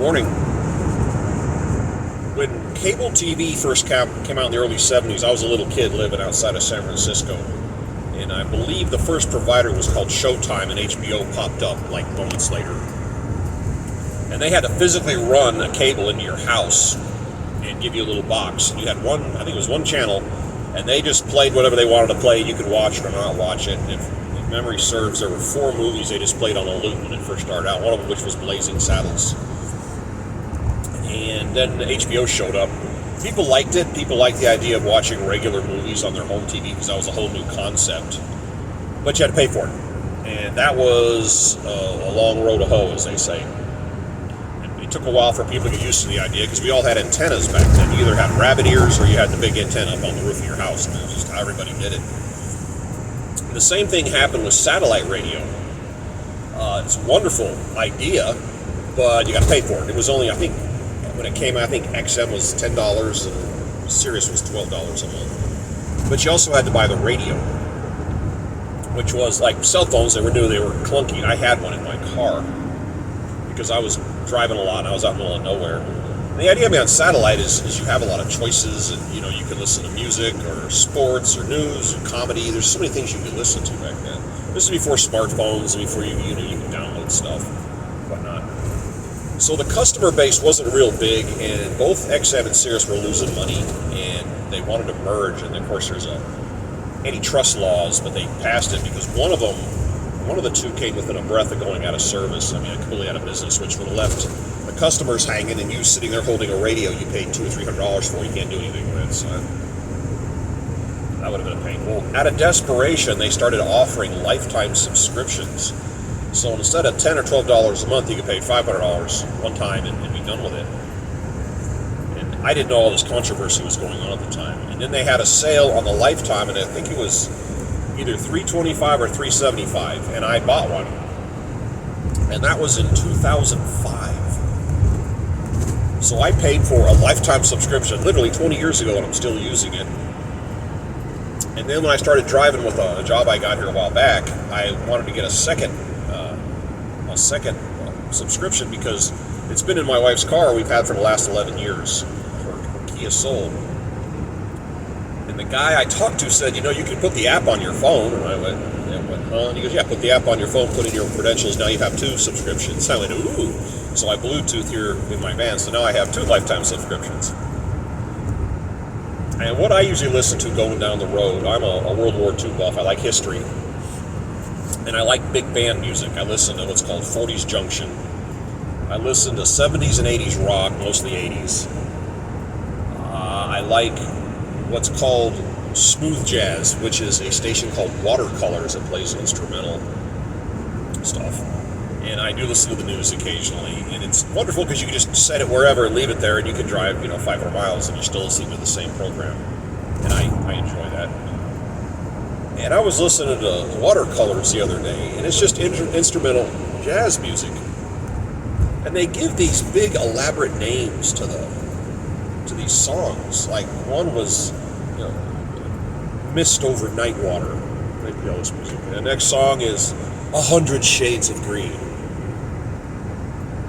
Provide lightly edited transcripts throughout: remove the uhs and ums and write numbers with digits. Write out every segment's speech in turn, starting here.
Morning. When cable TV first came out in the early 70s, I was a little kid living outside of San Francisco. And I believe the first provider was called Showtime, and HBO popped up like moments later. And they had to physically run a cable into your house and give you a little box. And you had one, I think it was one channel, and they just played whatever they wanted to play. You could watch it or not watch it. And if memory serves, there were 4 movies they just played on a loop when it first started out, one of them which was Blazing Saddles. And then HBO showed up. People liked it. People liked the idea of watching regular movies on their home TV because that was a whole new concept. But you had to pay for it. And that was a long road to hoe, as they say. And it took a while for people to get used to the idea because we all had antennas back then. You either had rabbit ears or you had the big antenna up on the roof of your house. And that's just how everybody did it. And the same thing happened with satellite radio. It's a wonderful idea, but you got to pay for it. It was only, I think, when it came out, I think XM was $10 and Sirius was $12 a month. But you also had to buy the radio, which was like cell phones. They were new, they were clunky. I had one in my car because I was driving a lot and I was out in the middle of nowhere. And the idea behind satellite is you have a lot of choices, and you can listen to music or sports or news or comedy. There's so many things you could listen to back then. This is before smartphones and before you can download stuff, whatnot. So the customer base wasn't real big, and both XM and Sirius were losing money, and they wanted to merge. And of course, there's antitrust laws, but they passed it because one of the two came within a breath of going out of service. I mean, completely out of business, which would have left the customers hanging, and you sitting there holding a radio you paid $200 or $300 for. You can't do anything with it. So that would have been a pain. Well, out of desperation, they started offering lifetime subscriptions. So instead of $10 or $12 a month, you could pay $500 one time and be done with it. And I didn't know all this controversy was going on at the time. And then they had a sale on the lifetime, and I think it was either $325 or $375, and I bought one. And that was in 2005. So I paid for a lifetime subscription literally 20 years ago, and I'm still using it. And then when I started driving with a job I got here a while back, I wanted to get a second subscription because it's been in my wife's car we've had for the last 11 years, her Kia Soul. And the guy I talked to said, you can put the app on your phone. And I went, huh? And he goes, yeah, put the app on your phone, put in your credentials, now you have 2 subscriptions. I went, ooh. So I Bluetooth here in my van, so now I have 2 lifetime subscriptions. And what I usually listen to going down the road, I'm a World War II buff. I like history. And I like big band music. I listen to what's called 40s Junction. I listen to 70s and 80s rock, mostly 80s. I like what's called smooth jazz, which is a station called Watercolors that plays instrumental stuff. And I do listen to the news occasionally. And it's wonderful because you can just set it wherever and leave it there, and you can drive 500 miles and you're still listening to the same program. And I enjoy that. And I was listening to Watercolors the other day, and it's just instrumental jazz music. And they give these big elaborate names to these songs. Like one was Mist Over Night Water. They play all this music. And the next song is 100 Shades of Green.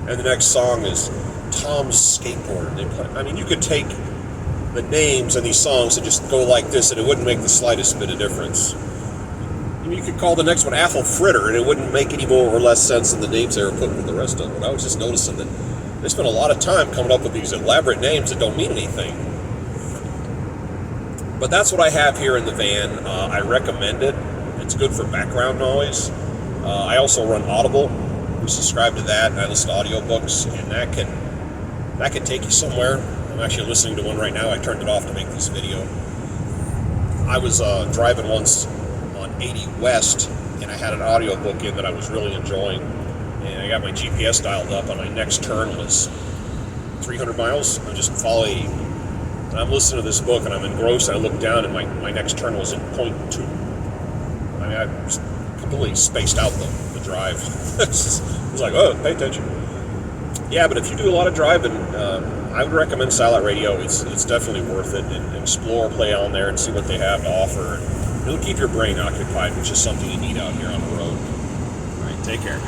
And the next song is Tom's Skateboard. They play. I mean, you could take the names of these songs and just go like this, and it wouldn't make the slightest bit of difference. You could call the next one Apple Fritter, and it wouldn't make any more or less sense than the names they were putting with the rest of them. I was just noticing that they spent a lot of time coming up with these elaborate names that don't mean anything. But that's what I have here in the van. I recommend it. It's good for background noise. I also run Audible. We subscribe to that, and I listen to audiobooks, and that can take you somewhere. I'm actually listening to one right now. I turned it off to make this video. I was driving once on 80 West, and I had an audiobook in that I was really enjoying, and I got my GPS dialed up, and my next turn was 300 miles. I just follow and I'm listening to this book, and I'm engrossed, and I look down, and my next turn was in 0.2. I mean, I was completely spaced out the drive. It was like, oh, pay attention. Yeah, but if you do a lot of driving, I would recommend satellite radio. It's definitely worth it. And explore, play on there, and see what they have to offer. It'll keep your brain occupied, which is something you need out here on the road. All right, take care.